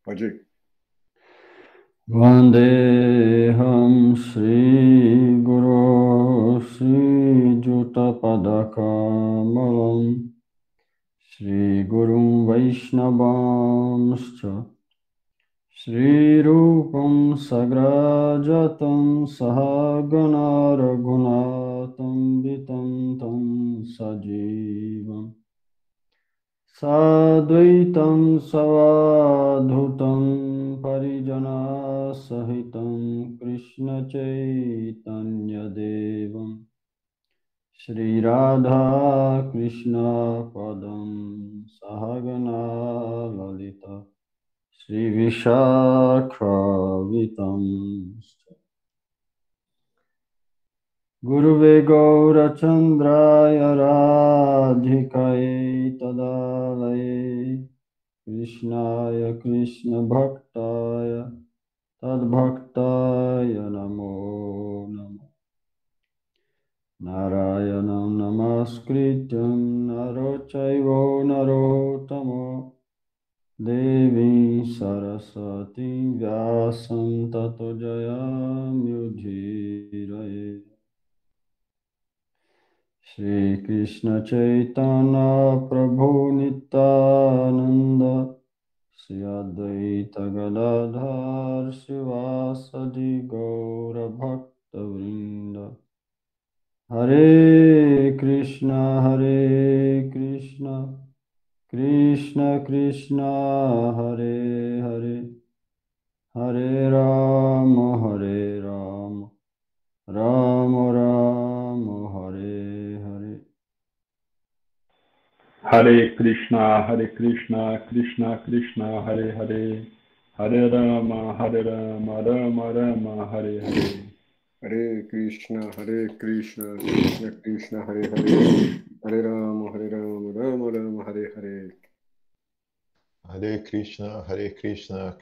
Pode ir. Vandeham Shri Guru Shri Juta Padakamalam Shri Gurum Vaishnavamscha Shri Rupam Sagrajatam Sahagana Raghunatam Vitam Tam Sajivam Sadvaitam Savadhutam Parijana Sahitam Krishna Chaitanya Devam Shri Radha Krishna Padam Sahagana Lalita Shri Vishakhavitam Guruve Gaurachandraya Radhikaye Tadalaye Krishnaya Krishna Bhaktaya Tadbhaktaya Namo Namo Narayanam Namaskrityam Narochaivo Narottamo Devim Saraswati Vyasam Tato Jayamyudhiraye Shri Krishna Chaitanya Prabhu Nityananda Shri Advaita Gadadhar Sivasadi Gaura Bhakta Vrinda Hare Krishna Krishna Krishna Hare Hare Hare Rama Rama Rama Hare Hare Hare Krishna, Krishna Krishna, Hare Hare, Hare Rama, Rama Rama, Hare Hare. Hare Krishna, Krishna Krishna, Hare Hare, Hare Rama, Rama Rama, Hare Hare. Hare Krishna,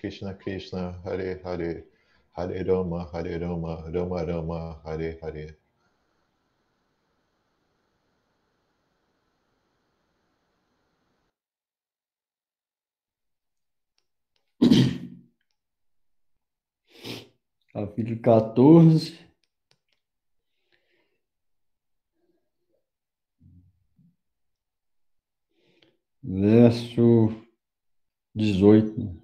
Krishna Krishna, Hare Hare, Hare Rama, Rama Rama, Hare Hare. Capítulo 14. Verso 18.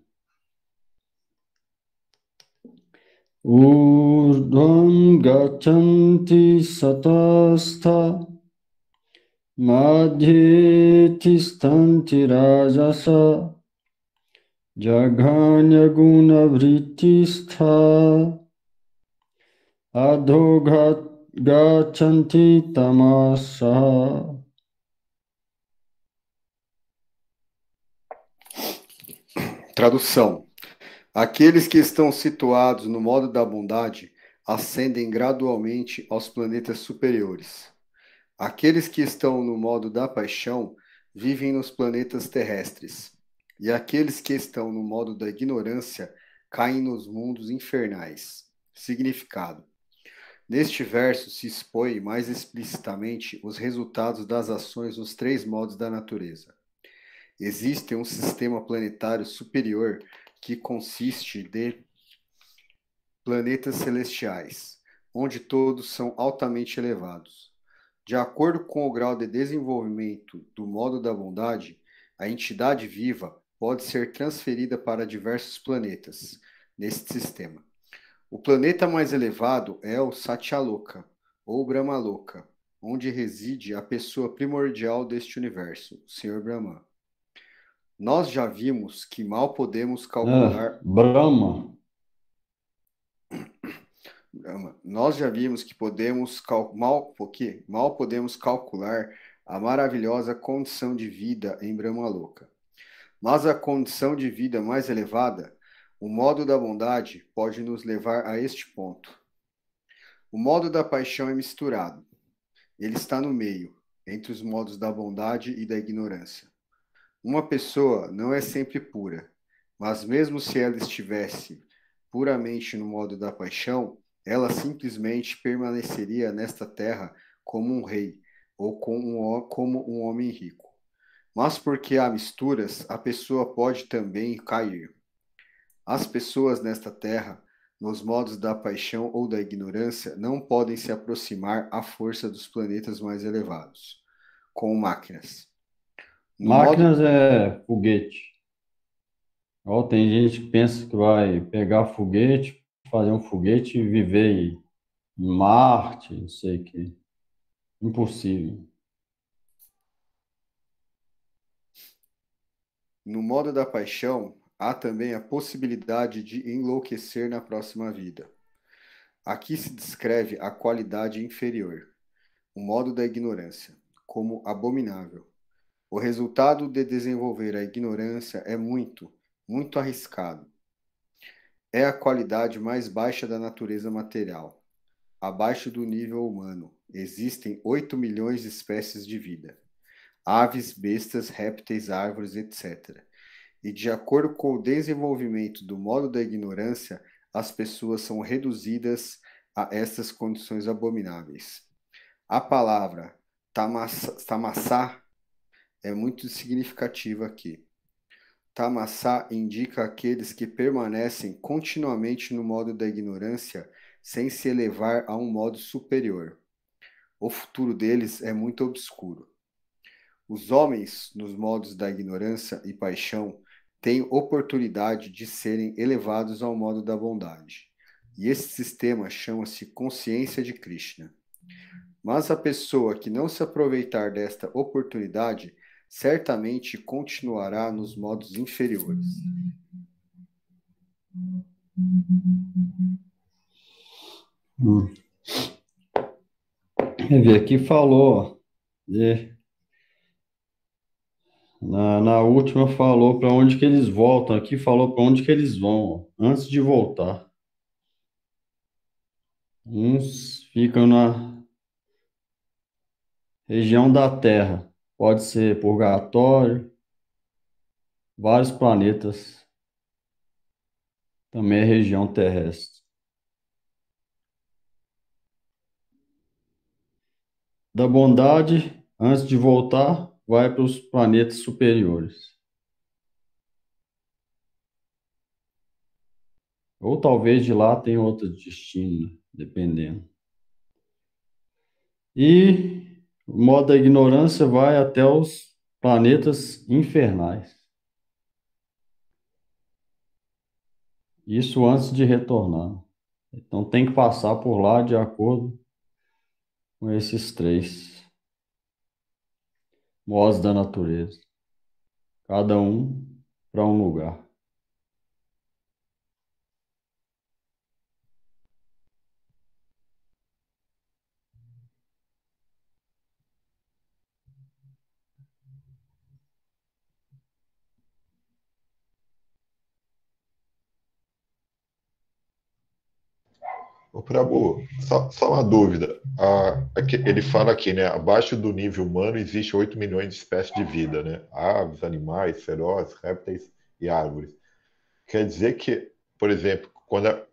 Urdhvam gachanti satastha madhye tistanti rajasa jaghanya guna vrittistha adho gachanti tamasa. Tradução. Aqueles que estão situados no modo da bondade ascendem gradualmente aos planetas superiores. Aqueles que estão no modo da paixão vivem nos planetas terrestres. E aqueles que estão no modo da ignorância caem nos mundos infernais. Significado. Neste verso se expõe mais explicitamente os resultados das ações nos três modos da natureza. Existe um sistema planetário superior que consiste de planetas celestiais, onde todos são altamente elevados. De acordo com o grau de desenvolvimento do modo da bondade, a entidade viva pode ser transferida para diversos planetas neste sistema. O planeta mais elevado é o Satyaloka, ou Brahmaloka, onde reside a pessoa primordial deste universo, o Senhor Brahma. Nós já vimos que mal podemos calcular... Brahma. Nós já vimos que mal podemos calcular a maravilhosa condição de vida em Brahmaloka. Mas a condição de vida mais elevada, o modo da bondade, pode nos levar a este ponto. O modo da paixão é misturado. Ele está no meio, entre os modos da bondade e da ignorância. Uma pessoa não é sempre pura, mas mesmo se ela estivesse puramente no modo da paixão, ela simplesmente permaneceria nesta terra como um rei ou como um homem rico. Mas porque há misturas, a pessoa pode também cair. As pessoas nesta terra, nos modos da paixão ou da ignorância, não podem se aproximar à força dos planetas mais elevados, com máquinas. No modo Máquinas é foguete. Ó, tem gente que pensa que vai pegar foguete, fazer um foguete e viver em Marte, não sei o que. Impossível. No modo da paixão, há também a possibilidade de enlouquecer na próxima vida. Aqui se descreve a qualidade inferior, o modo da ignorância, como abominável. O resultado de desenvolver a ignorância é muito, muito arriscado. É a qualidade mais baixa da natureza material, abaixo do nível humano. Existem 8 milhões de espécies de vida, aves, bestas, répteis, árvores, etc. E de acordo com o desenvolvimento do modo da ignorância, as pessoas são reduzidas a estas condições abomináveis. A palavra tamassá é muito significativa aqui. Tamassá indica aqueles que permanecem continuamente no modo da ignorância sem se elevar a um modo superior. O futuro deles é muito obscuro. Os homens, nos modos da ignorância e paixão, têm oportunidade de serem elevados ao modo da bondade. E esse sistema chama-se consciência de Krishna. Mas a pessoa que não se aproveitar desta oportunidade certamente continuará nos modos inferiores. Quer ver, aqui falou, né, na última falou para onde que eles voltam, aqui falou para onde que eles vão, ó, antes de voltar. Uns ficam na região da Terra, pode ser purgatório, vários planetas, também é região terrestre. Da bondade, antes de voltar, vai para os planetas superiores. Ou talvez de lá tenha outro destino, né? Dependendo. E o modo da ignorância vai até os planetas infernais. Isso antes de retornar. Então tem que passar por lá de acordo com esses três modos da natureza. Cada um para um lugar. Ô, Prabhu, só uma dúvida. Ele fala aqui, né? Abaixo do nível humano existe 8 milhões de espécies de vida, né? Aves, animais, ferozes, répteis e árvores. Quer dizer que, por exemplo,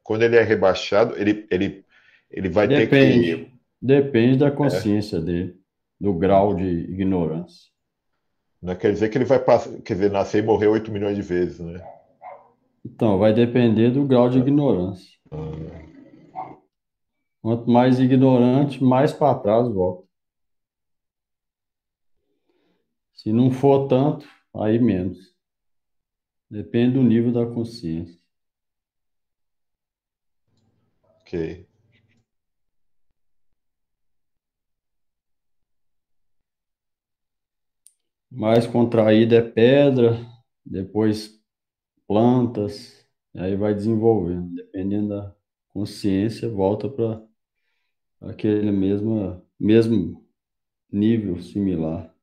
quando ele é rebaixado, ele vai ter que. Depende da É, consciência dele, do grau de ignorância. não quer dizer que ele vai passar, quer dizer, nascer e morrer 8 milhões de vezes, né? Então, vai depender do grau de ignorância. Quanto mais ignorante, mais para trás volta. Se não for tanto, aí menos. Depende do nível da consciência. Ok. Mais contraída é pedra, depois plantas, e aí vai desenvolvendo. Dependendo da consciência, volta para aquele mesmo nível similar.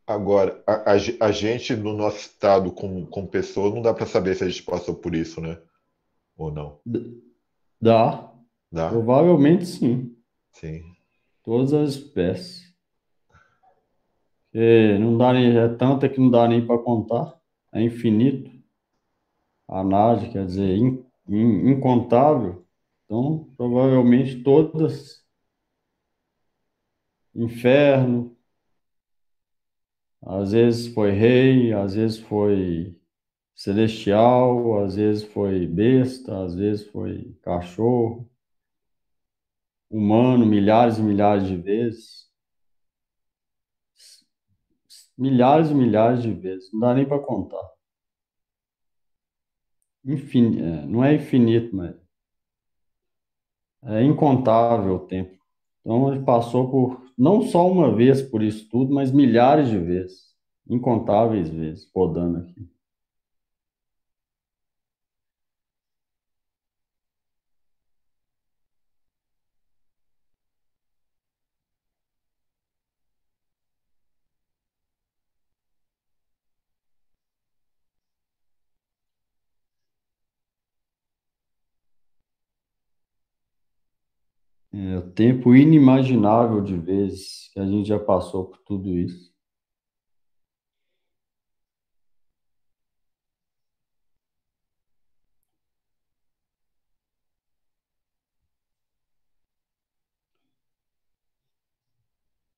Agora, a gente, no nosso estado como pessoa, não dá para saber se a gente passou por isso, né? Ou não. Dá, Dá? provavelmente sim, Sim. todas as espécies. Não dá nem, é tanta que não dá nem para contar, é infinito. Análise, quer dizer, incontável. Então, provavelmente todas, inferno, às vezes foi rei, às vezes foi celestial, às vezes foi besta, às vezes foi cachorro, humano, milhares e milhares de vezes. Milhares e milhares de vezes, não dá nem para contar. Não é infinito, mas é incontável o tempo. Então ele passou por, não só uma vez por isso tudo, mas milhares de vezes, incontáveis vezes, rodando aqui. É o tempo inimaginável de vezes que a gente já passou por tudo isso.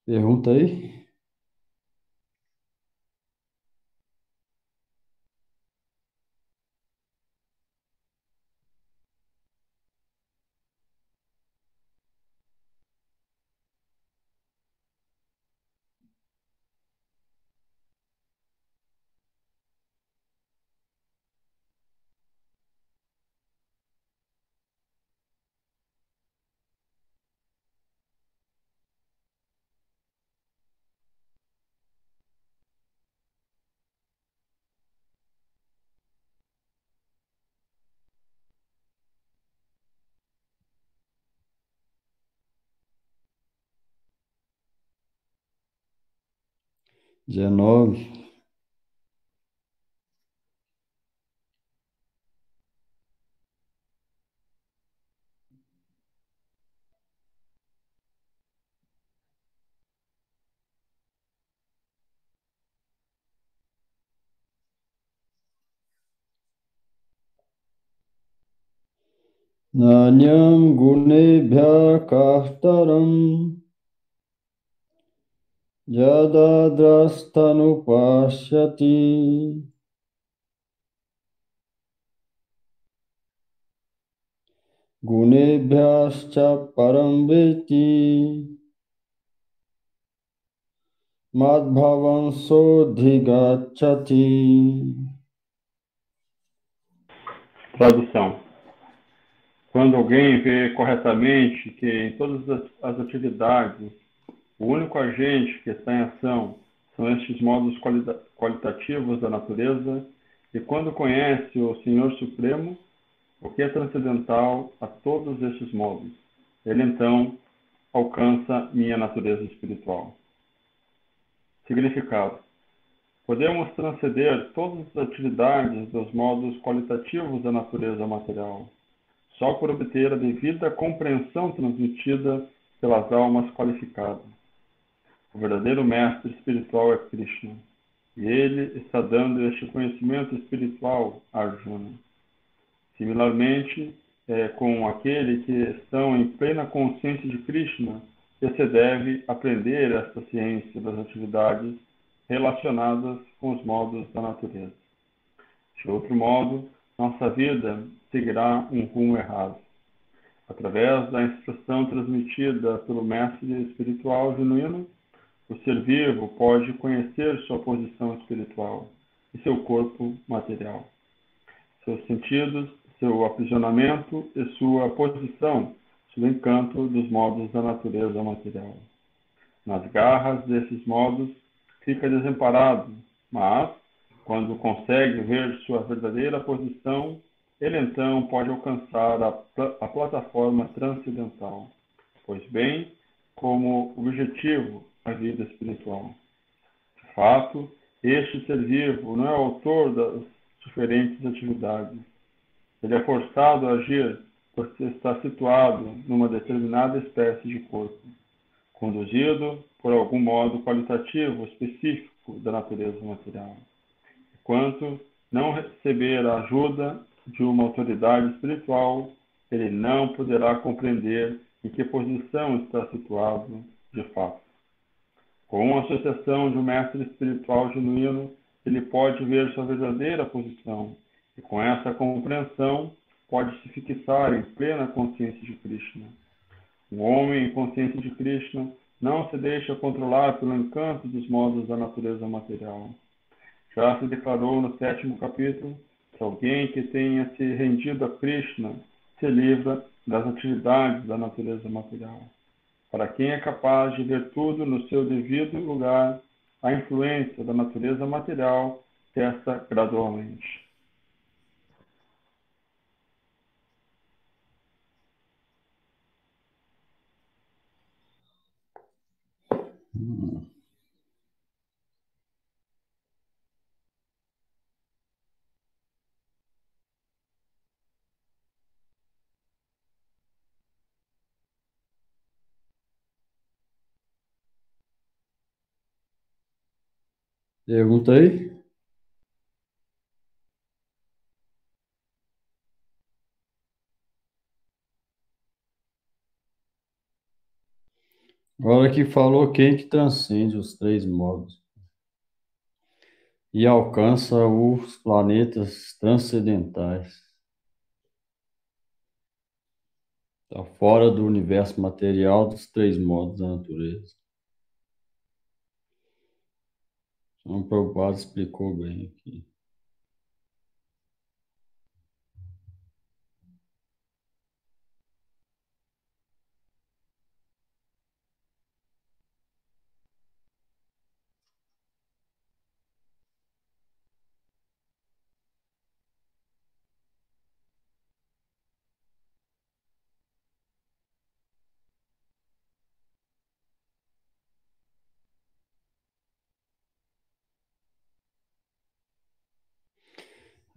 Pergunta aí. Dia 9. Nanyam gunebhya kartaram yadadrastanupashyati gunebhyascha param veti madbhavam sodhigacchati. Tradução. Quando alguém vê corretamente que em todas as atividades o único agente que está em ação são estes modos qualitativos da natureza, e quando conhece o Senhor Supremo, o que é transcendental a todos estes modos, ele então alcança minha natureza espiritual. Significado. Podemos transcender todas as atividades dos modos qualitativos da natureza material, só por obter a devida compreensão transmitida pelas almas qualificadas. O verdadeiro mestre espiritual é Krishna, e ele está dando este conhecimento espiritual a Arjuna. Similarmente, é com aquele que estão em plena consciência de Krishna que se deve aprender esta ciência das atividades relacionadas com os modos da natureza. De outro modo, nossa vida seguirá um rumo errado. Através da instrução transmitida pelo mestre espiritual genuíno, o ser vivo pode conhecer sua posição espiritual e seu corpo material, seus sentidos, seu aprisionamento e sua posição sob o encanto dos modos da natureza material. Nas garras desses modos, fica desamparado, mas, quando consegue ver sua verdadeira posição, ele então pode alcançar a plataforma transcendental, pois bem como objetivo a vida espiritual. De fato, este ser vivo não é autor das diferentes atividades. Ele é forçado a agir porque está situado numa determinada espécie de corpo, conduzido por algum modo qualitativo específico da natureza material. Enquanto não receber a ajuda de uma autoridade espiritual, ele não poderá compreender em que posição está situado de fato. Com a associação de um mestre espiritual genuíno, ele pode ver sua verdadeira posição, e com essa compreensão pode se fixar em plena consciência de Krishna. O homem em consciência de Krishna não se deixa controlar pelo encanto dos modos da natureza material. Já se declarou no 7º capítulo que alguém que tenha se rendido a Krishna se livra das atividades da natureza material. Para quem é capaz de ver tudo no seu devido lugar, a influência da natureza material cessa gradualmente. Pergunta aí. Agora que falou quem que transcende os 3 modos e alcança os planetas transcendentais. Está fora do universo material dos 3 modos da natureza. Então, o Prabhupada explicou bem aqui.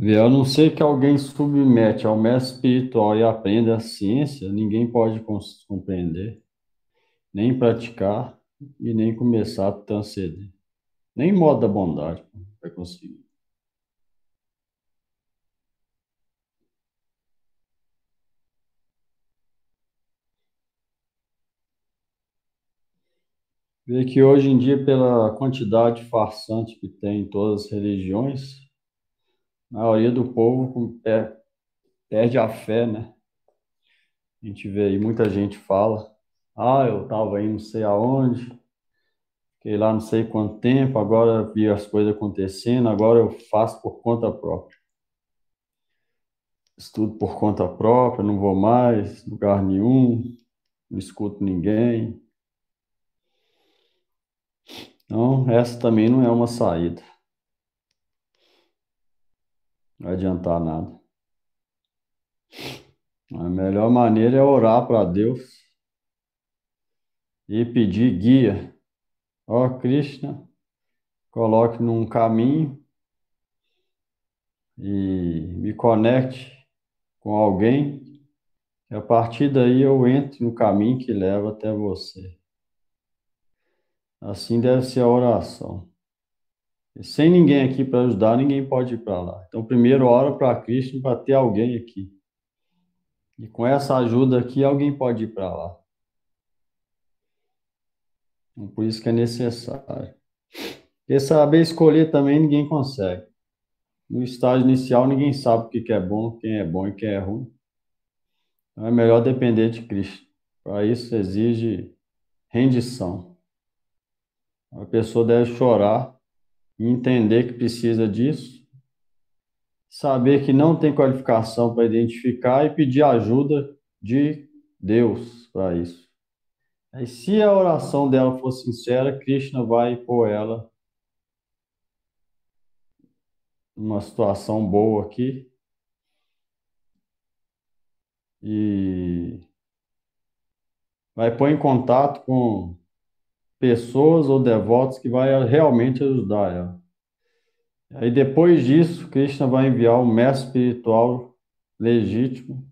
A não ser que alguém submete ao mestre espiritual e aprenda a ciência, ninguém pode compreender, nem praticar e nem começar a transcender. Nem modo da bondade vai conseguir. Vê que hoje em dia, pela quantidade farsante que tem em todas as religiões, a maioria do povo perde a fé, né? A gente vê aí, muita gente fala, eu estava aí não sei aonde, fiquei lá não sei quanto tempo, agora vi as coisas acontecendo, agora eu faço por conta própria. Estudo por conta própria, não vou mais lugar nenhum, não escuto ninguém. Então, essa também não é uma saída. Não vai adiantar nada. A melhor maneira é orar para Deus e pedir guia. Ó Krishna, coloque num caminho e me conecte com alguém, e a partir daí eu entro no caminho que leva até você. Assim deve ser a oração. E sem ninguém aqui para ajudar, ninguém pode ir para lá. Então, primeiro ora para Krishna para ter alguém aqui. E com essa ajuda aqui, alguém pode ir para lá. Então, por isso que é necessário. Porque saber escolher também ninguém consegue. No estágio inicial, ninguém sabe o que é bom e quem é ruim. Então, é melhor depender de Krishna. Para isso, exige rendição. A pessoa deve chorar e entender que precisa disso, saber que não tem qualificação para identificar e pedir ajuda de Deus para isso. Aí, se a oração dela for sincera, Krishna vai pôr ela numa situação boa aqui e vai pôr em contato com pessoas ou devotos que vai realmente ajudar ela. Aí depois disso, Krishna vai enviar um mestre espiritual legítimo,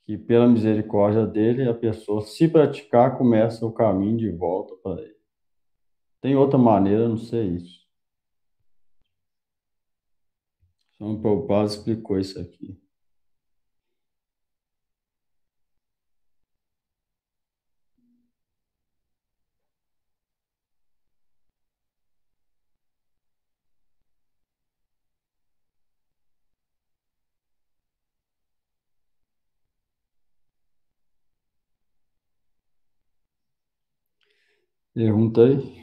que pela misericórdia dele, a pessoa, se praticar, começa o caminho de volta para ele. Tem outra maneira, não sei isso. São Prabhupada explicou isso aqui. Pergunta aí.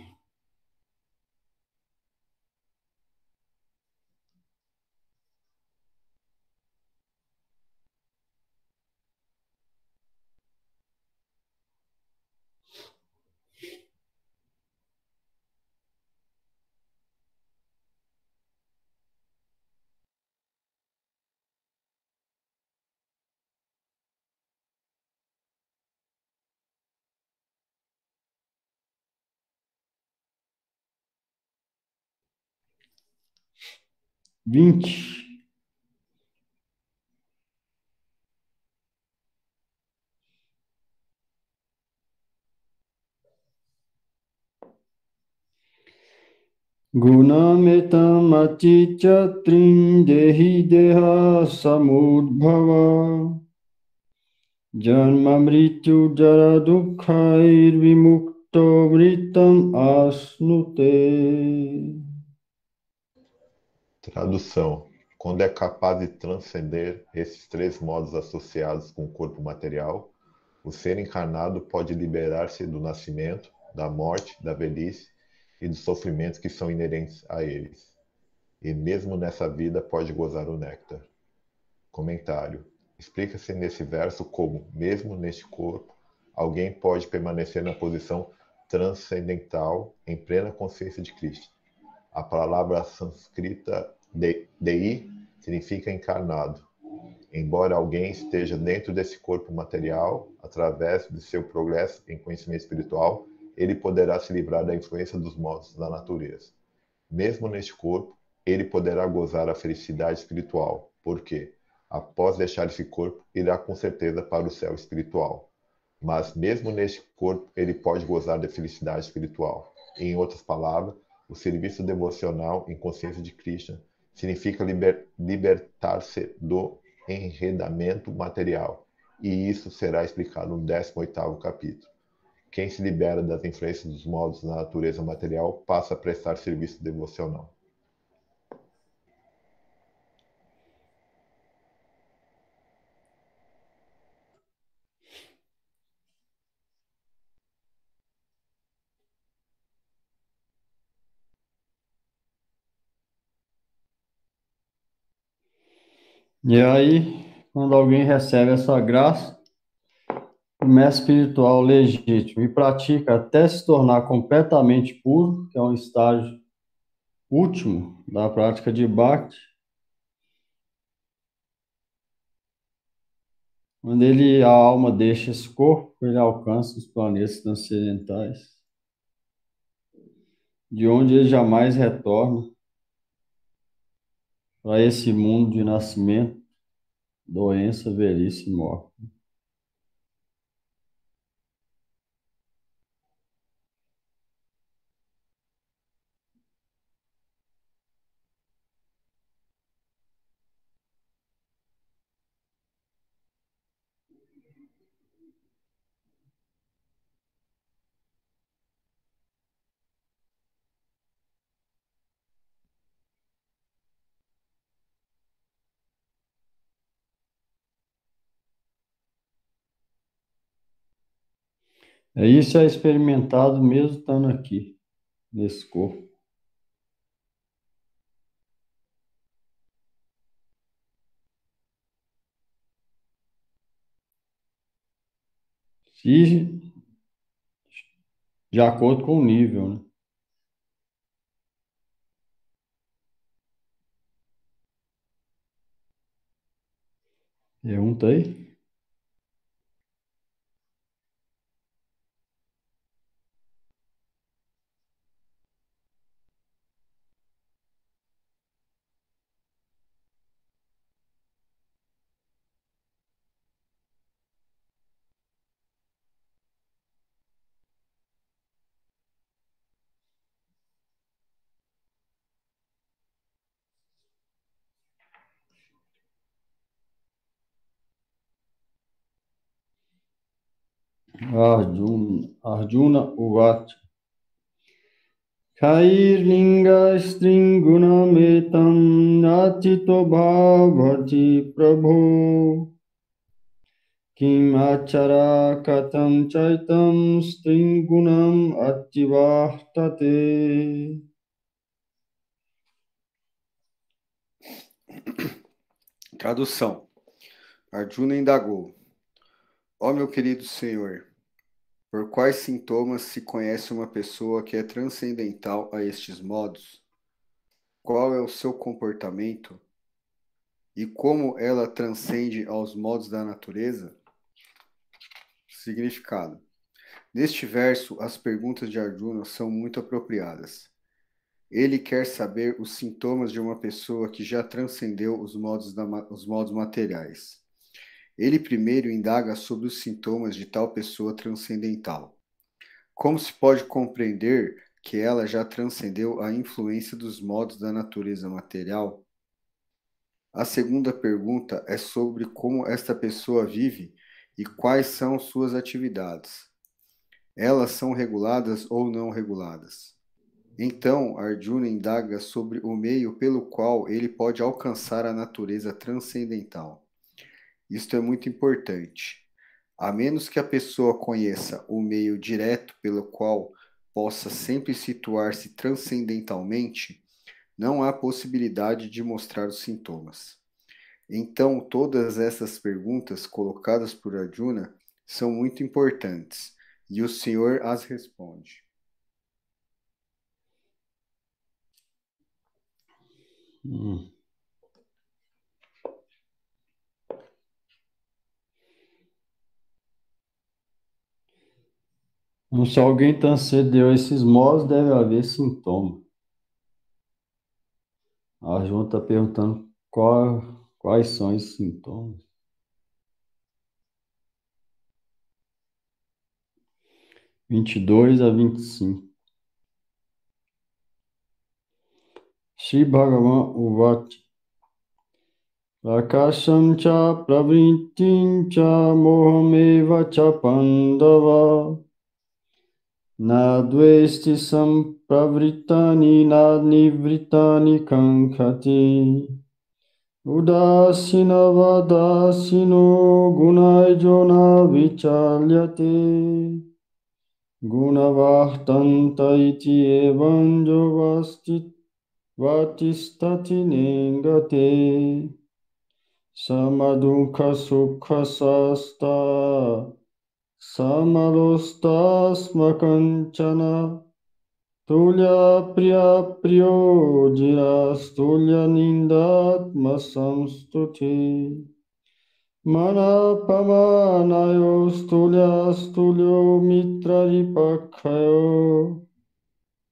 Vinte. Gunametam achichatrim dehi deha samudbhava janma mrityu jara dukkhair vimukto mritam asnute. Tradução: quando é capaz de transcender esses três modos associados com o corpo material, o ser encarnado pode liberar-se do nascimento, da morte, da velhice e dos sofrimentos que são inerentes a eles. E mesmo nessa vida pode gozar o néctar. Comentário: explica-se nesse verso como, mesmo neste corpo, alguém pode permanecer na posição transcendental em plena consciência de Cristo. A palavra sânscrita dei significa encarnado. Embora alguém esteja dentro desse corpo material, através de seu progresso em conhecimento espiritual, ele poderá se livrar da influência dos modos da natureza. Mesmo neste corpo, ele poderá gozar a felicidade espiritual, porque, após deixar esse corpo, irá com certeza para o céu espiritual. Mas mesmo neste corpo, ele pode gozar da felicidade espiritual. Em outras palavras, o serviço devocional em consciência de Krishna significa libertar-se do enredamento material. E isso será explicado no 18º capítulo. Quem se libera das influências dos modos da natureza material passa a prestar serviço devocional. E aí, quando alguém recebe essa graça, o mestre espiritual legítimo e pratica até se tornar completamente puro, que é um estágio último da prática de Bhakti, quando a alma deixa esse corpo, ele alcança os planetas transcendentais, de onde ele jamais retorna para esse mundo de nascimento, doença, velhice e morte. Isso é experimentado mesmo estando aqui, nesse corpo. Se de acordo com o nível, né? Pergunta aí. Arjuna Uvacha. Kairlinga stringunametam natito bhavati prabhu Kim achara katam chaitam stringunam ativartate. Tradução. Arjuna indagou: Ó meu querido Senhor, por quais sintomas se conhece uma pessoa que é transcendental a estes modos? Qual é o seu comportamento? E como ela transcende aos modos da natureza? Significado. Neste verso, as perguntas de Arjuna são muito apropriadas. Ele quer saber os sintomas de uma pessoa que já transcendeu os modos materiais. Ele primeiro indaga sobre os sintomas de tal pessoa transcendental. Como se pode compreender que ela já transcendeu a influência dos modos da natureza material? A segunda pergunta é sobre como esta pessoa vive e quais são suas atividades. Elas são reguladas ou não reguladas? Então, Arjuna indaga sobre o meio pelo qual ele pode alcançar a natureza transcendental. Isto é muito importante. A menos que a pessoa conheça o meio direto pelo qual possa sempre situar-se transcendentalmente, não há possibilidade de mostrar os sintomas. Então, todas essas perguntas colocadas por Arjuna são muito importantes, e o Senhor as responde. Então, se alguém transcendeu esses modos, deve haver sintoma. A Arjuna está perguntando quais são esses sintomas. 22 a 25. Shri Bhagavan Uvacha. Prakasham cha pravrittim cha mohameva cha pandava. Na dvesti sampravritani na nivritani kankati. Udasina vadasino gunajona vichalyate. Gunavartanta iti evanjo vatistati nengate. Samadukha sukha sasta. Samalostasmakanchana tulya priya priyo jiras tulya nindatma samstuti manapamanayo stulya stulyo mitraripakhayo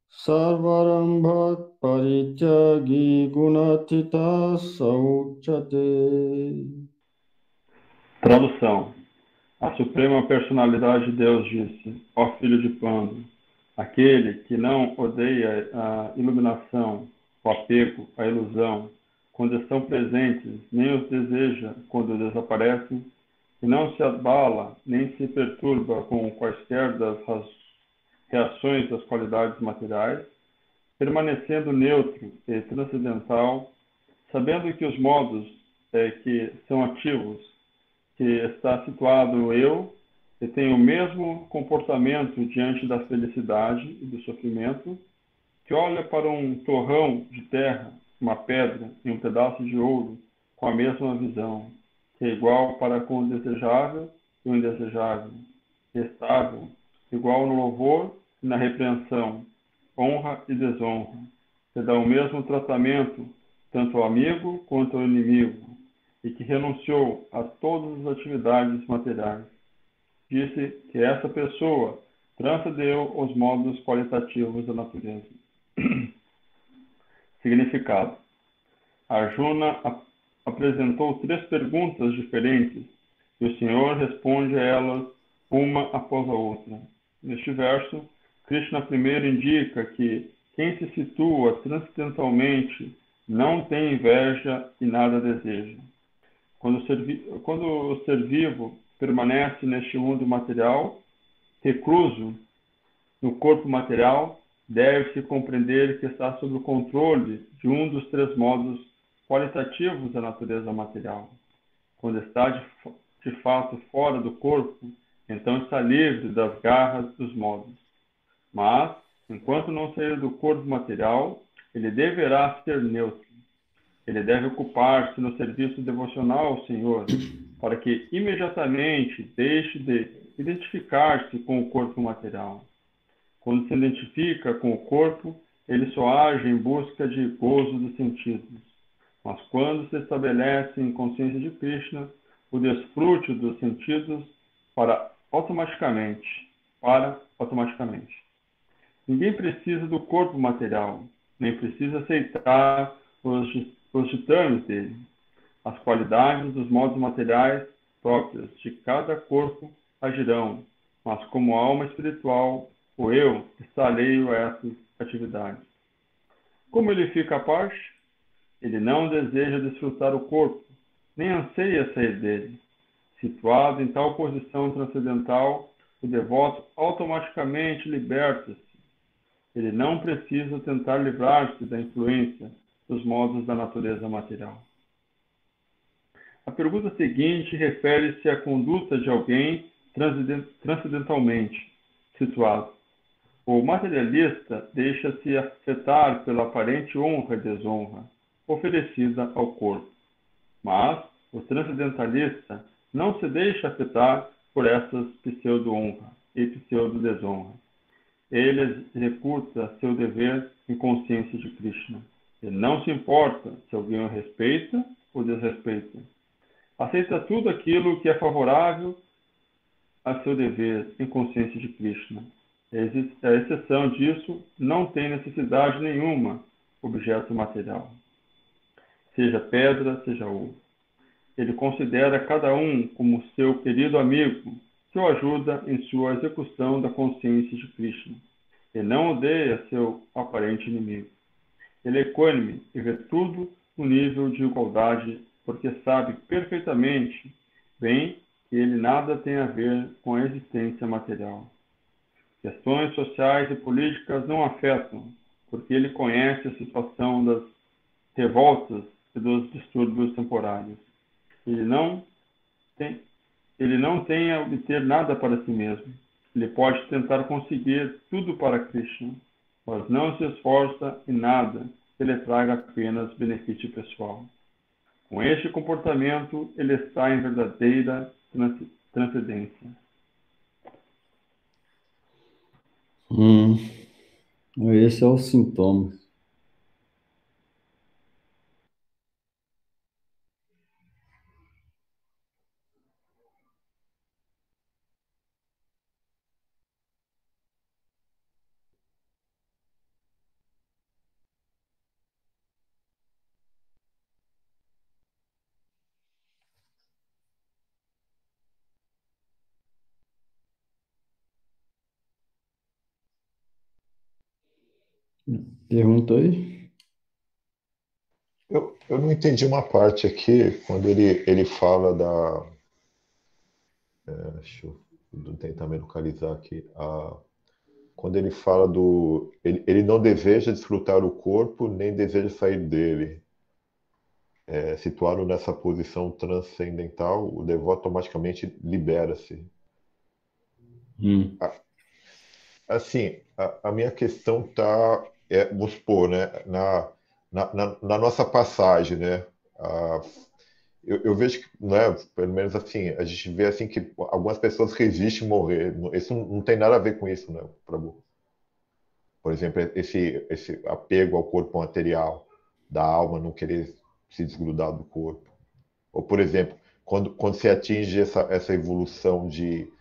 sarvarambhat parityagi gunatita sauchate. Tradução. A Suprema Personalidade de Deus disse: Ó filho de Pando, aquele que não odeia a iluminação, o apego, a ilusão, quando estão presentes, nem os deseja quando desaparecem, e não se abala nem se perturba com quaisquer das reações das qualidades materiais, permanecendo neutro e transcendental, sabendo que os modos que são ativos, que está situado no eu, e tem o mesmo comportamento diante da felicidade e do sofrimento, que olha para um torrão de terra, uma pedra e um pedaço de ouro com a mesma visão, que é igual para com o desejável e o indesejável, estável, igual no louvor e na repreensão, honra e desonra, que dá o mesmo tratamento tanto ao amigo quanto ao inimigo, e que renunciou a todas as atividades materiais. Disse que essa pessoa transcendeu os modos qualitativos da natureza. Significado. Arjuna apresentou 3 perguntas diferentes e o Senhor responde a elas uma após a outra. Neste verso, Krishna primeiro indica que quem se situa transcendentalmente não tem inveja e nada deseja. Quando o ser vivo permanece neste mundo material, recluso no corpo material, deve-se compreender que está sob o controle de um dos 3 modos qualitativos da natureza material. Quando está de de fato fora do corpo, então está livre das garras dos modos. Mas, enquanto não sair do corpo material, ele deverá ser neutro. Ele deve ocupar-se no serviço devocional ao Senhor, para que imediatamente deixe de identificar-se com o corpo material. Quando se identifica com o corpo, ele só age em busca de gozo dos sentidos. Mas quando se estabelece em consciência de Krishna, o desfrute dos sentidos automaticamente. Ninguém precisa do corpo material, nem precisa aceitar os ditames dele. As qualidades dos modos materiais próprios de cada corpo agirão, mas como alma espiritual, o eu está alheio a essas atividades. Como ele fica à parte? Ele não deseja desfrutar o corpo, nem anseia sair dele. Situado em tal posição transcendental, o devoto automaticamente liberta-se. Ele não precisa tentar livrar-se da influência dos modos da natureza material. A pergunta seguinte refere-se à conduta de alguém transcendentalmente situado. O materialista deixa-se afetar pela aparente honra e desonra oferecida ao corpo. Mas o transcendentalista não se deixa afetar por essas pseudo-honra e pseudo-desonra. Ele executa seu dever em consciência de Krishna. Ele não se importa se alguém o respeita ou desrespeita. Aceita tudo aquilo que é favorável a seu dever em consciência de Krishna. A exceção disso não tem necessidade nenhuma, objeto material. Seja pedra, seja ouro. Ele considera cada um como seu querido amigo, que o ajuda em sua execução da consciência de Krishna. Ele não odeia seu aparente inimigo. Ele é equânime e vê tudo no nível de igualdade, porque sabe perfeitamente bem que ele nada tem a ver com a existência material. Questões sociais e políticas não afetam, porque ele conhece a situação das revoltas e dos distúrbios temporários. Ele não tem a obter nada para si mesmo. Ele pode tentar conseguir tudo para Krishna, mas não se esforça em nada que lhe traga apenas benefício pessoal. Com este comportamento, ele está em verdadeira transcendência. Esse é o sintoma. Pergunta aí? Eu não entendi uma parte aqui, quando ele fala da. Deixa eu tentar me localizar aqui. Quando ele fala do. Ele não deseja desfrutar o corpo, nem deseja sair dele. Situado nessa posição transcendental, o devoto automaticamente libera-se. Assim, a minha questão está, vamos supor, né, na nossa passagem, né, eu vejo que, né, pelo menos assim, a gente vê assim que algumas pessoas resistem a morrer. Isso não tem nada a ver com isso, né, Prabhu? Por exemplo, esse apego ao corpo material, da alma não querer se desgrudar do corpo. Ou, por exemplo, quando se atinge essa evolução de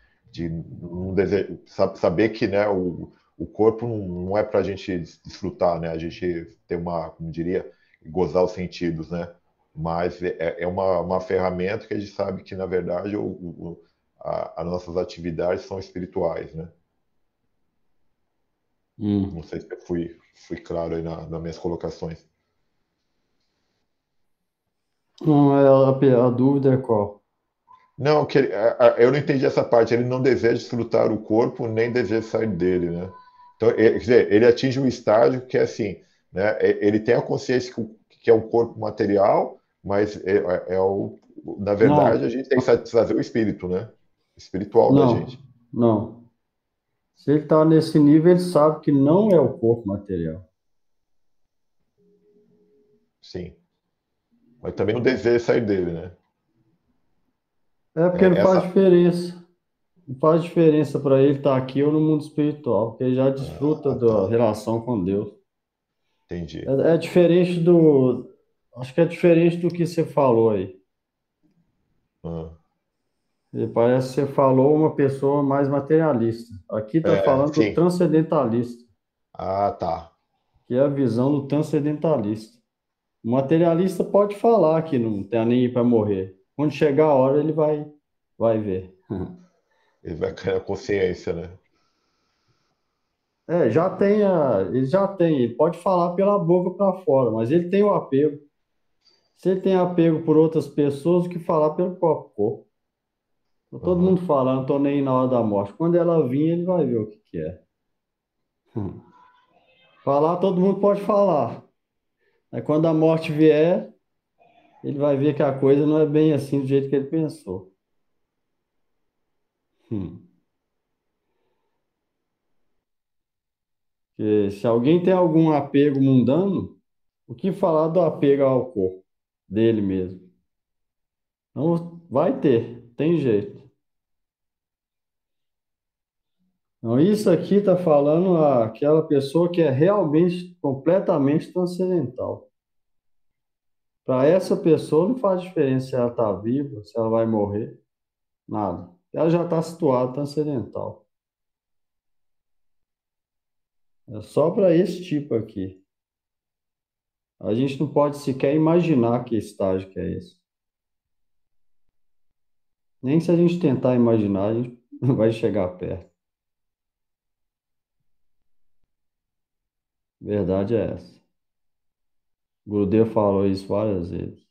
um desejo, saber que, né, o corpo não é para a gente desfrutar, né? A gente ter como diria, gozar os sentidos, né? Mas é uma ferramenta que a gente sabe que, na verdade, as nossas atividades são espirituais, né? Não sei se eu fui claro aí nas minhas colocações. Não, a dúvida é qual? Não, eu não entendi essa parte. Ele não deseja desfrutar o corpo, nem deseja sair dele, né? Então, quer dizer, ele atinge um estágio que é assim, né? Ele tem a consciência que é o corpo material, Mas na verdade, a Não, gente tem que satisfazer o espírito, né? Espiritual da gente. não, não. Se ele está nesse nível, ele sabe que não é o corpo material. Sim. Mas também não deseja sair dele, né? É porque não É, faz essa. diferença. Não faz diferença para ele estar aqui ou no mundo espiritual, porque ele já desfruta Ah, da tá. relação com Deus. Entendi. É diferente do. Acho que é diferente do que você falou aí. Ah. E parece que você falou uma pessoa mais materialista. Aqui está É, falando do sim. transcendentalista, Ah, tá. que é a visão do transcendentalista. O materialista pode falar que não tem nem para morrer. Quando chegar a hora, ele vai ver. Ele vai criar consciência, né? É, ele já tem, ele pode falar pela boca para fora, mas ele tem o apego. Se ele tem apego por outras pessoas, o que falar pelo próprio corpo. Tá todo Aham. mundo falando, tô nem aí na hora da morte. Quando ela vir, ele vai ver o que que é. Falar, todo mundo pode falar. Aí quando a morte vier, ele vai ver que a coisa não é bem assim do jeito que ele pensou. Hum. Porque se alguém tem algum apego mundano, o que falar do apego ao corpo dele mesmo? Não vai ter, tem jeito. Então, isso aqui está falando aquela pessoa que é realmente completamente transcendental. Para essa pessoa não faz diferença se ela está viva, se ela vai morrer, nada. Ela já está situada transcendental. É só para esse tipo aqui. A gente não pode sequer imaginar que estágio que é esse. Nem se a gente tentar imaginar, a gente não vai chegar perto. Verdade é essa. O Gurudev falou isso várias vezes.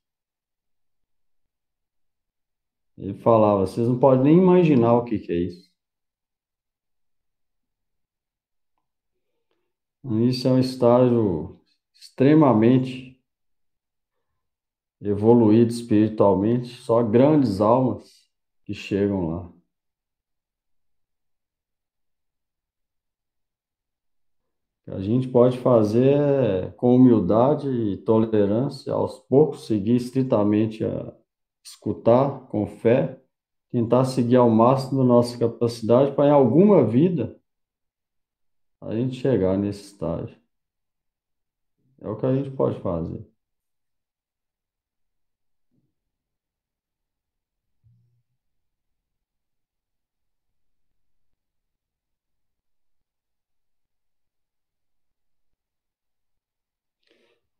Ele falava, vocês não podem nem imaginar o que que é isso. Isso é um estágio extremamente evoluído espiritualmente, só grandes almas que chegam lá. O que a gente pode fazer é, com humildade e tolerância, aos poucos, seguir estritamente a escutar com fé, tentar seguir ao máximo da nossa capacidade para, em alguma vida, a gente chegar nesse estágio. É o que a gente pode fazer.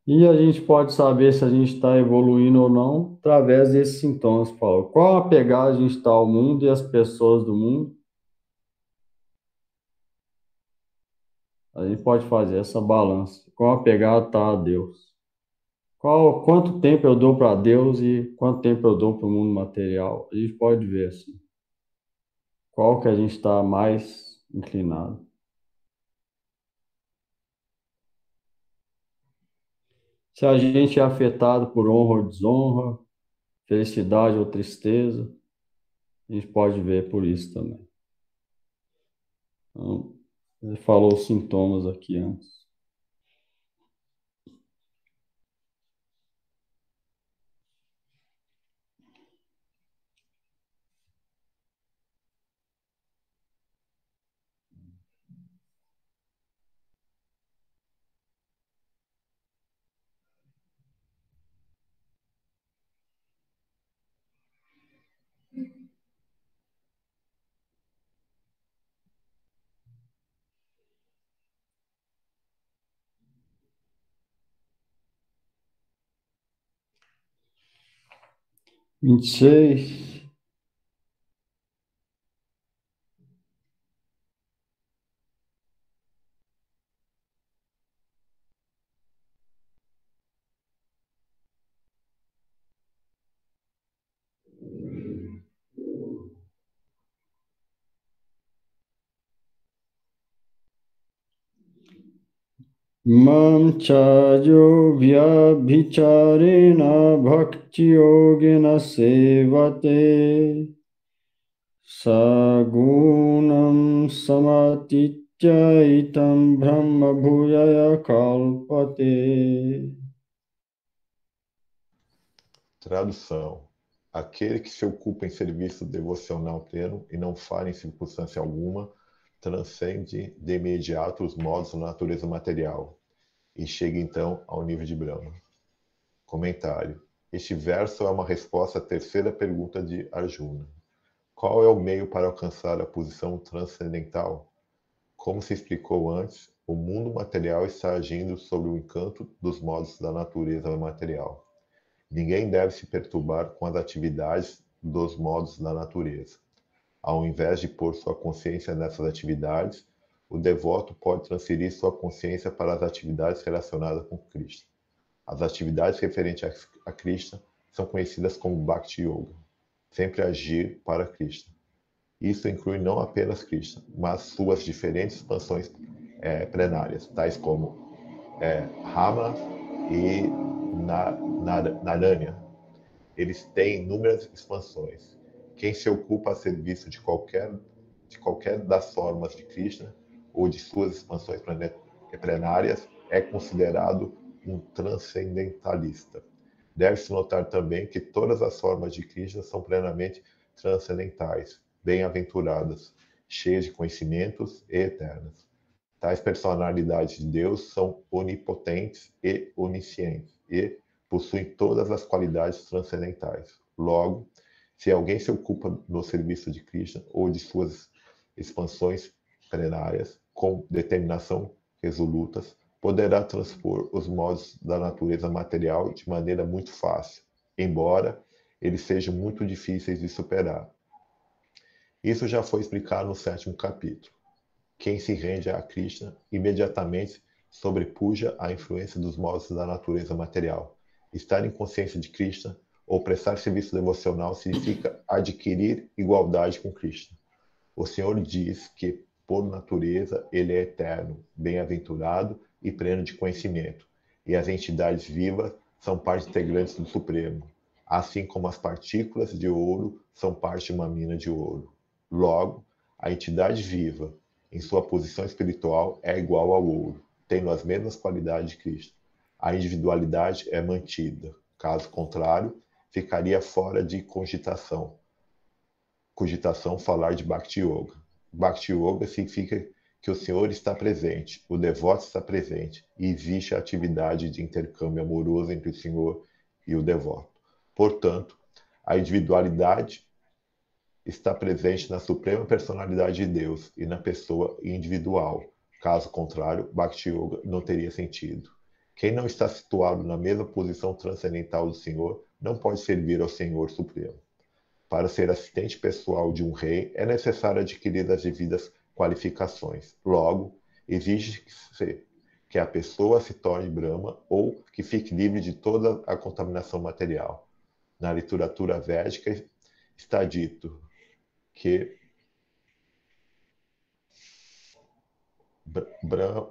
E a gente pode saber se a gente está evoluindo ou não através desses sintomas, Paulo. Qual a pegada a gente está ao mundo e às pessoas do mundo? A gente pode fazer essa balança. Qual a pegada está a Deus? Quanto tempo eu dou para Deus e quanto tempo eu dou para o mundo material? A gente pode ver assim. Qual que a gente está mais inclinado? Se a gente é afetado por honra ou desonra, felicidade ou tristeza, a gente pode ver por isso também. Então, ele falou os sintomas aqui antes. Vinte e seis. Mam chajo vyabhicharena bhakti yogena sevate sagunam samatitya itam brahma bhujaya kalpate. Tradução: aquele que se ocupa em serviço devocional pleno e não falha em circunstância alguma, transcende de imediato os modos da natureza material e chega então ao nível de Brahma. Comentário: este verso é uma resposta à terceira pergunta de Arjuna. Qual é o meio para alcançar a posição transcendental? Como se explicou antes, o mundo material está agindo sobre o encanto dos modos da natureza material. Ninguém deve se perturbar com as atividades dos modos da natureza. Ao invés de pôr sua consciência nessas atividades, o devoto pode transferir sua consciência para as atividades relacionadas com Krishna. As atividades referentes a Krishna são conhecidas como Bhakti Yoga, sempre agir para Krishna. Isso inclui não apenas Krishna, mas suas diferentes expansões plenárias, tais como Rama e Naranya. Eles têm inúmeras expansões. Quem se ocupa a serviço de qualquer das formas de Krishna ou de suas expansões plenárias é considerado um transcendentalista. Deve-se notar também que todas as formas de Krishna são plenamente transcendentais, bem-aventuradas, cheias de conhecimentos e eternas. Tais personalidades de Deus são onipotentes e oniscientes e possuem todas as qualidades transcendentais. Logo, se alguém se ocupa no serviço de Krishna ou de suas expansões plenárias com determinação resolutas, poderá transpor os modos da natureza material de maneira muito fácil, embora eles sejam muito difíceis de superar. Isso já foi explicado no 7º capítulo. Quem se rende a Krishna imediatamente sobrepuja a influência dos modos da natureza material. Estar em consciência de Krishna ou prestar serviço devocional significa adquirir igualdade com Krishna. O Senhor diz que, por natureza, ele é eterno, bem-aventurado e pleno de conhecimento, e as entidades vivas são parte integrantes do Supremo, assim como as partículas de ouro são parte de uma mina de ouro. Logo, a entidade viva, em sua posição espiritual, é igual ao ouro, tendo as mesmas qualidades de Krishna. A individualidade é mantida. Caso contrário, ficaria fora de cogitação. Cogitação falar de Bhakti Yoga. Bhakti Yoga significa que o Senhor está presente, o devoto está presente, e existe a atividade de intercâmbio amoroso entre o Senhor e o devoto. Portanto, a individualidade está presente na suprema personalidade de Deus e na pessoa individual. Caso contrário, Bhakti Yoga não teria sentido. Quem não está situado na mesma posição transcendental do Senhor não pode servir ao Senhor Supremo. Para ser assistente pessoal de um rei, é necessário adquirir as devidas qualificações. Logo, exige-se que a pessoa se torne Brahma ou que fique livre de toda a contaminação material. Na literatura védica está dito que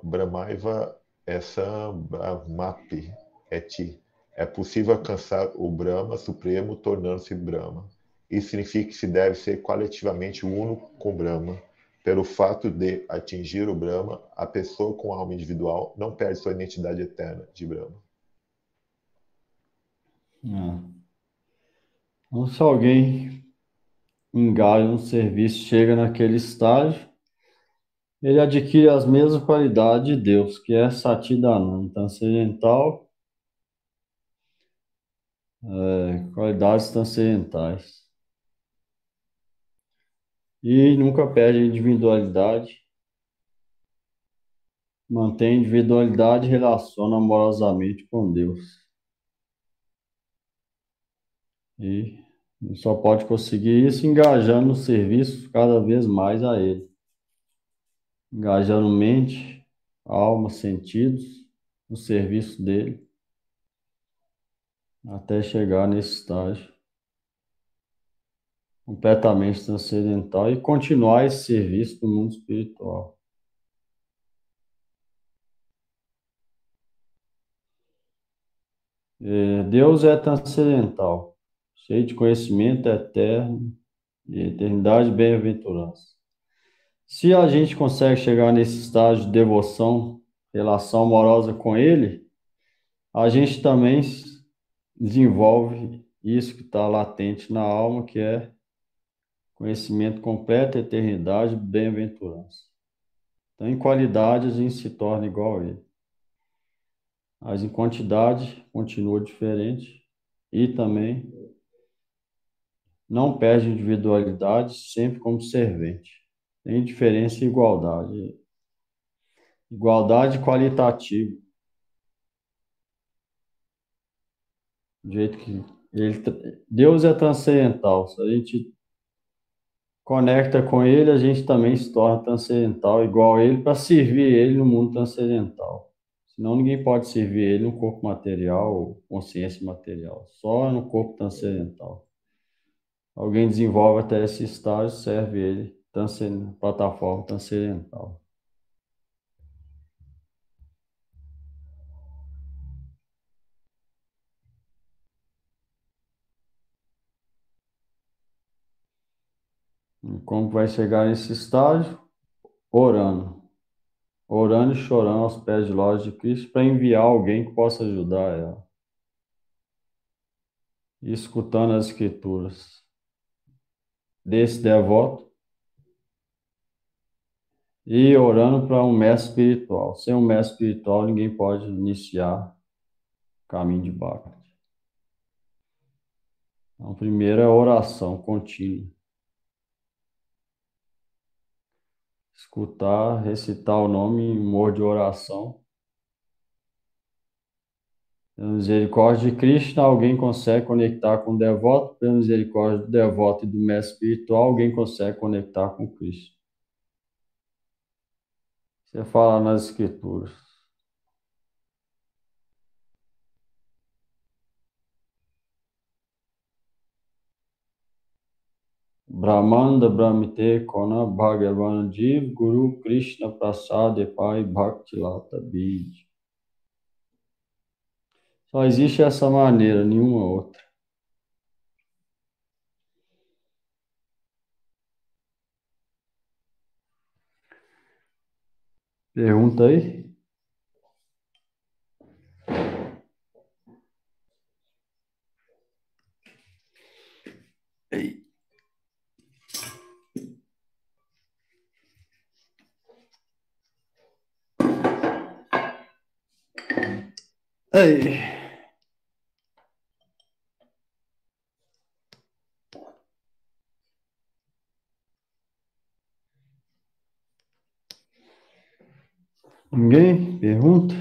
Brahmaiva essa Brahmapi eti. É possível alcançar o Brahma Supremo tornando-se Brahma. Isso significa que se deve ser qualitativamente uno com Brahma. Pelo fato de atingir o Brahma, a pessoa com alma individual não perde sua identidade eterna de Brahma. Então, se alguém engaja um serviço, chega naquele estágio, ele adquire as mesmas qualidades de Deus, que é Satidananda, transcendental, qualidades transcendentais. E nunca perde a individualidade, mantém a individualidade e relaciona amorosamente com Deus. E só pode conseguir isso engajando no serviço cada vez mais a Ele. Engajando mente, alma, sentidos no serviço dele, até chegar nesse estágio completamente transcendental e continuar esse serviço no mundo espiritual. Deus é transcendental, cheio de conhecimento eterno e eternidade e bem-aventurança. Se a gente consegue chegar nesse estágio de devoção, relação amorosa com Ele, a gente também desenvolve isso que está latente na alma, que é conhecimento completo, eternidade, bem-aventurança. Então, em qualidade, a gente se torna igual a Ele. Mas em quantidade, continua diferente e também não perde individualidade, sempre como servente. Tem diferença e igualdade. Igualdade qualitativa. Do jeito que Deus é transcendental. Se a gente conecta com Ele, a gente também se torna transcendental, igual a Ele, para servir Ele no mundo transcendental. Senão ninguém pode servir Ele no corpo material ou consciência material, só no corpo transcendental. Alguém desenvolve até esse estágio, serve Ele, plataforma transcendental. E como vai chegar nesse estágio? Orando. Orando e chorando aos pés de loja de Cristo para enviar alguém que possa ajudar ela. E escutando as escrituras desse devoto e orando para um mestre espiritual. Sem um mestre espiritual, ninguém pode iniciar o caminho de Bhakti. Então, primeiro é a oração contínua. Escutar, recitar o nome em humor de oração. Pela misericórdia de Krishna, alguém consegue conectar com o devoto. Pela misericórdia do devoto e do mestre espiritual, alguém consegue conectar com Krishna. Você fala nas escrituras. Brahmanda Brahmite Kona Bhagavan Jiv Guru Krishna Prasad Pai Bhakti Lata Bij. Só existe essa maneira, nenhuma outra. Pergunta aí? Ei. Ei. Ninguém? Pergunta?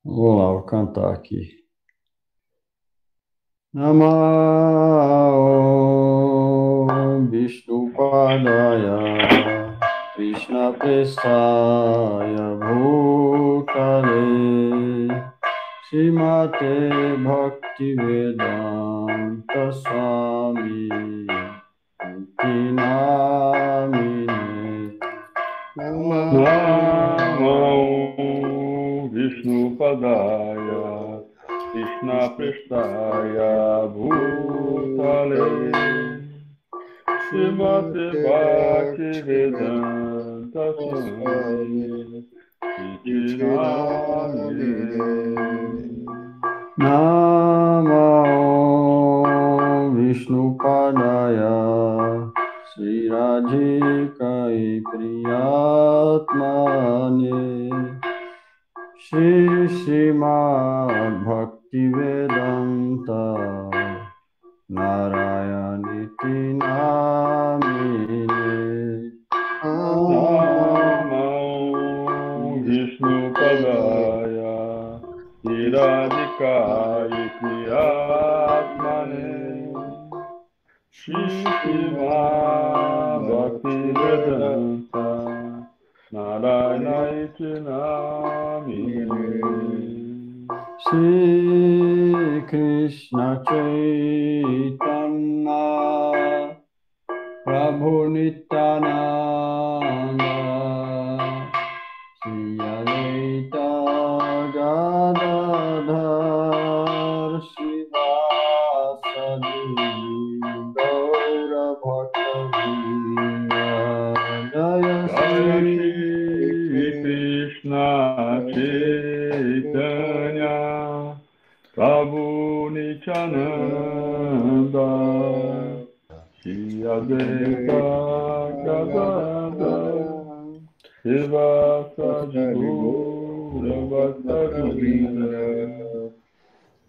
Vou lá, vou cantar aqui. Namah Vishnu Padaya Krishna Prestaya Bhutale Srimate Bhaktivedanta Swami Tinamine Namo Vishnu Padaya Krishna Prestaya Bhutale Srimate Bhaktivedanta Swami Namo Vishnu Padaya Sri Radhika Priyatmane Shri Srimad Bhaktivedanta Narayaniti Namine Namo Vishnu Padaya Radhikaya Priyatmane Shishima Bhaktivedanta Narayana Namine Shri Krishna Chaitanya Prabhu Nityananda Shri Advaita Gadadhar Srivasadi Gaura Bhaktavrinda Jaya Jaya Shri Shri Krishna Chaitanya Prabhu Nityananda Shri Advaita Gadadhar Srivasadi Gaura Bhaktavrinda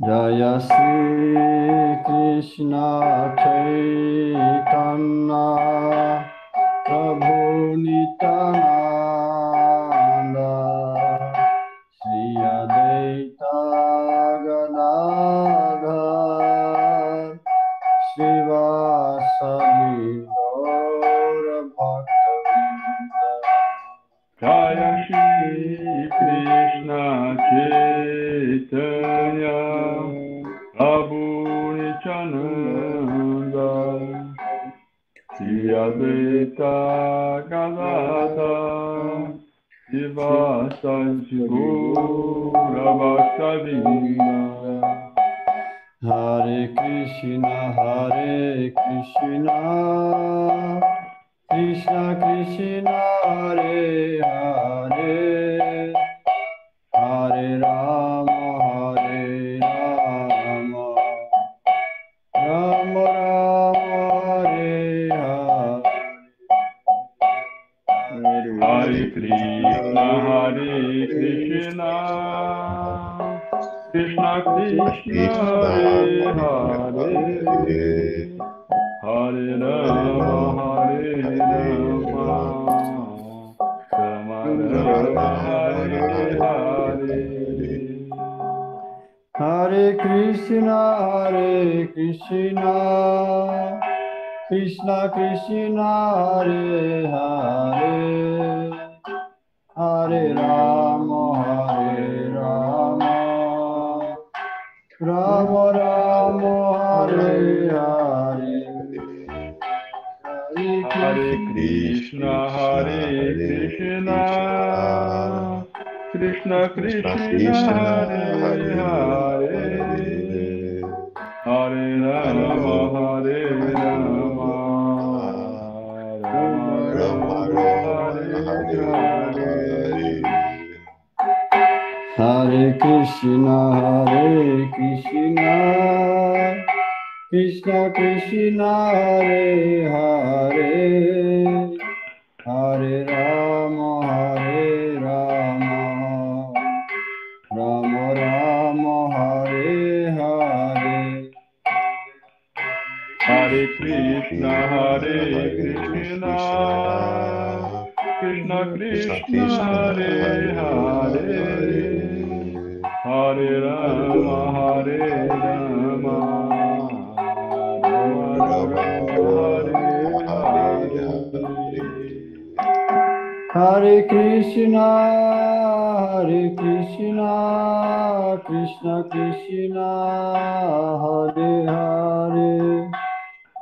Jaya Shri Krishna Chaitanya Prabhu Nityananda Shri Advaita Gadadhar Srivasadi Gaura Bhaktavrinda Jaya Shri Krishna Chaitanya Prabhu Nityananda Shri Advaita Gadadhar Srivasadi Gaura Bhaktavrinda Hare Krishna Krishna Krishna Hare Hare Hare Rama Rama Rama Hare Hare Hare Krishna Krishna Krishna Hare Hare Hare Rama Rama Rama Hare Hare Hare Krishna Krishna Krishna Hare Hare Hare Rama Rama Rama Hare Hare Hare Krishna Krishna Krishna Hare Hare Hare Rama Rama Rama Hare Hare Hare Krishna Krishna Krishna Hare Hare Hare Rama Rama Rama Hare Hare Hare Krishna Krishna Krishna Hare Hare Hare Rama Rama Hare Krishna Krishna Krishna Hare Hare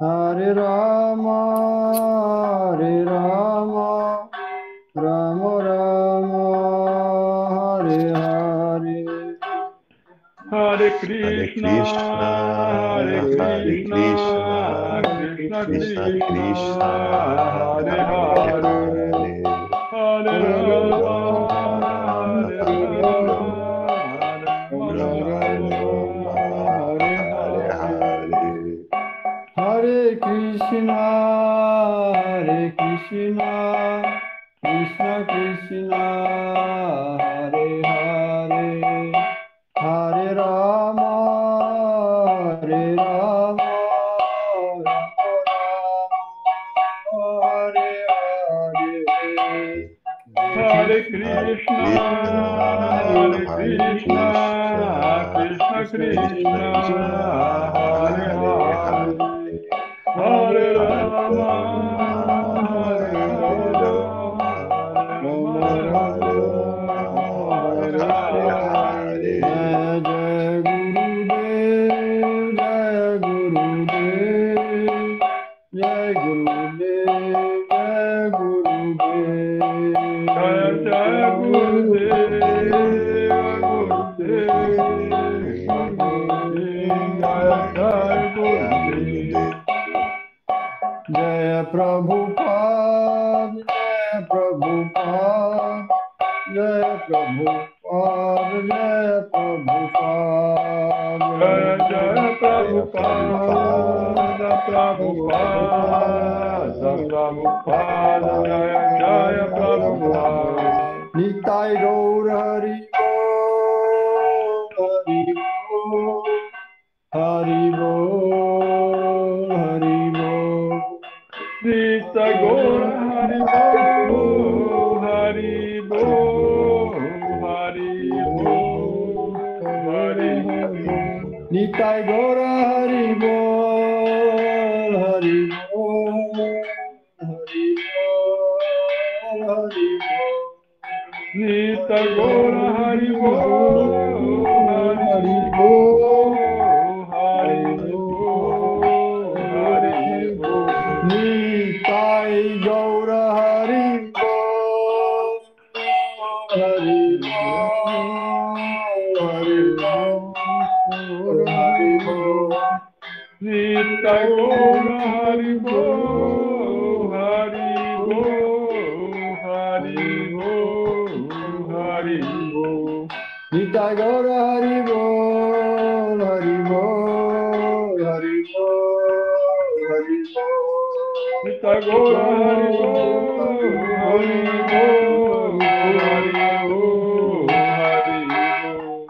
Hare Rama Rama Rama Hare Hare Hare Krishna Krishna Krishna Hare Hare Hare Rama Hare Krishna Krishna Krishna Hare Hare Hare Rama Hare Hare Hare Krishna Krishna Krishna Hare Hare Hare Rama Hare Hare Jai Gurudev, Jai Gurudev. Jaya Jaya Gurudev, Gurudev, Gurudev, Jaya Jaya Gurudev. Jaya Prabhupada, Jaya Prabhupada, Jaya Prabhupada, Jaya Prabhupada. Jaya Jaya Prabhupada, Prabhupada, Prabhupada, Jaya Jaya Prabhupada. Nitai Gaur Hari Bol, Hari Bol, Hari Bol. Nita Gora Hari Bol, Hari Bol, Hari Bol, Hari Bol. Nitai Gaur Hari Bol, Hari Bol, Hari Bol, Hari Bol. Nita Gora Hari Bol, Hari Hari Bol, Bol, Hari Bol, Hari Bol. Nitai Gaur Hari Bol, Hari Bol, Hari Bol, Hari Bol. Nita Gora Hari Bol, Hari Bol, Hari Bol, Hari Bol. Nitai Gaur Hari Bol, Hari Bol, Hari Bol, Hari Bol. Nita Gora Hari Bol, Hari Bol, Hari Bol, Hari Bol.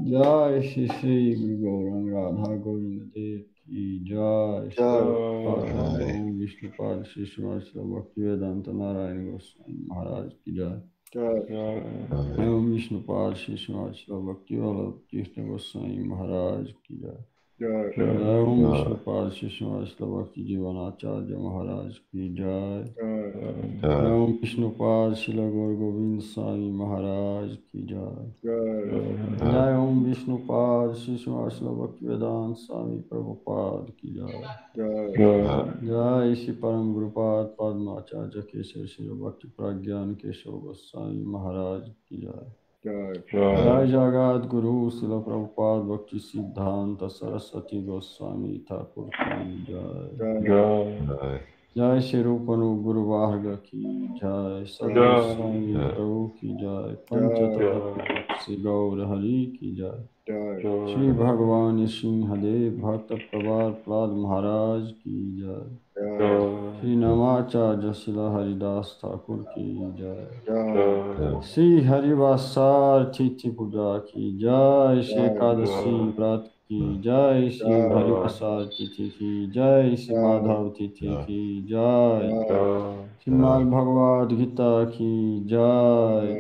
Jai Shri Shri Guru Gaurang Radha Govinda Dev Ki Jai. Jai. Om Vishnu Pad Shri Srimad Bhaktivedanta Narayana Goswami Maharaj Ki Jai. Om Vishnu Pad Shri Srimad Bhaktivedanta Krishna Goswami Maharaj Ki Jai. Om Vishnu Pad Shri Srimad Bhakti Jivanacharya Maharaj Ki Jai. Om Vishnu Pad Shri Gaur Govind Swami Maharaj Ki Jai. Jai Om Vishnu Pad Shri Srimad Bhaktivedanta Swami Prabhupada Ki Jai. Jai Shri Param Gurupad Padmacharya Kesar Shri Bhakti Pragyan Keshav Goswami Maharaj Ki Jai. Jai Jagat Guru Srila Prabhupada Bhakti Siddhanta Saraswati Goswami Thakur Ki Jai. Jai Shri Rupanu Guru Varga Ki Jai. Sadhu Swami Prabhu Ki Jai. Panchatattva Shri Gaur Hari Ki Jai. Shri Bhagavan Sinhadev Bhakta Pravar Prahlad Maharaj Ki Jai. Shri Namacharya Srila Haridas Thakur Ki Jai. Shri Harivasar Tithi Puja Ki Jai. Shri Ekadasi Vrat Ki Jai. Shri Harivasar Tithi Ki Jai. Shri Madhav Tithi Ki Jai. Srimad Bhagavad Gita Ki Jai.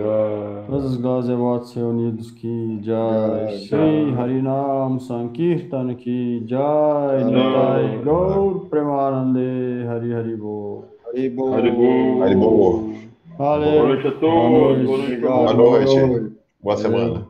Razgaze Vatsya Unidos Ki Jai. Shri Harinam Sankirtan Ki Jai. Nitai Gaur Premanande Hari Hari Bol. Hari Bol. Hari Bol. Hari Bol. Valeu. Boa noite a todos. Boa noite. Boa noite. Obrigado. Boa noite. Boa noite. Boa semana.